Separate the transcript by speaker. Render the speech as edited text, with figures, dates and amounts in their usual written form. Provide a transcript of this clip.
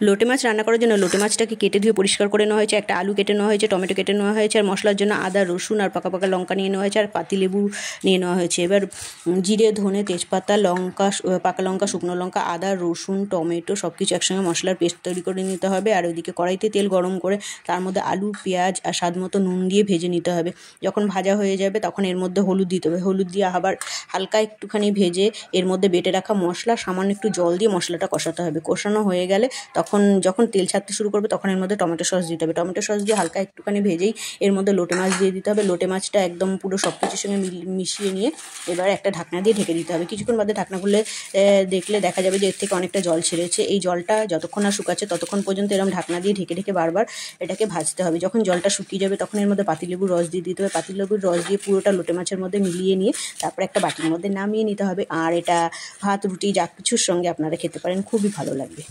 Speaker 1: লোটে মাছ রান্না করার জন্য লোটে মাছটাকে কেটে ধুয়ে পরিষ্কার করে নেওয়া হয়েছে, একটা আলু কেটে নেওয়া হয়েছে, টমেটো কেটে নেওয়া হয়েছে, আর মশলার জন্য আদা রসুন আর পাকা পাকা লঙ্কা নিয়ে নেওয়া হয়েছে, আর পাতিলেবু নিয়ে নেওয়া হয়েছে। এবার জিরে ধনে তেজপাতা লঙ্কা পাকা লঙ্কা শুকনো লঙ্কা আদা রসুন টমেটো সব কিছু একসঙ্গে মশলার পেস্ট তৈরি করে নিতে হবে। আর ওইদিকে কড়াইতে তেল গরম করে তার মধ্যে আলু পেঁয়াজ আর স্বাদ মতো নুন দিয়ে ভেজে নিতে হবে। যখন ভাজা হয়ে যাবে তখন এর মধ্যে হলুদ দিতে হবে, হলুদ দিয়ে আবার হালকা একটুখানি ভেজে এর মধ্যে বেটে রাখা মশলা সামান্য একটু জল দিয়ে মশলাটা কষাতে হবে। কষানো হয়ে গেলে যখন তেল ছাড়তে শুরু করবে তখন এর মধ্যে টমেটো সস দিতে হবে। টমেটো সস দিয়ে হালকা একটুখানি ভেজেই এর মধ্যে লোটে মাছ দিয়ে দিতে হবে। লোটে মাছটা একদম পুরো সব কিছুর সঙ্গে মিশিয়ে নিয়ে এবার একটা ঢাকনা দিয়ে ঢেকে দিতে হবে। কিছুক্ষণ বাদে ঢাকনা খুলে দেখলে দেখা যাবে যে এর থেকে অনেকটা জল ছেড়েছে। এই জলটা যতক্ষণ না শুকাচ্ছে ততক্ষণ পর্যন্ত এরকম ঢাকনা দিয়ে ঢেকে ঢেকে বারবার এটাকে ভাজতে হবে। যখন জলটা শুকিয়ে যাবে তখন এর মধ্যে পাতিলেবুর রস দিয়ে দিতে হবে। পাতিলেবুর রস দিয়ে পুরোটা লোটে মাছের মধ্যে মিলিয়ে নিয়ে তারপর একটা বাটির মধ্যে নামিয়ে নিতে হবে। আর এটা ভাত রুটি যা কিছুর সঙ্গে আপনারা খেতে পারেন, খুবই ভালো লাগবে।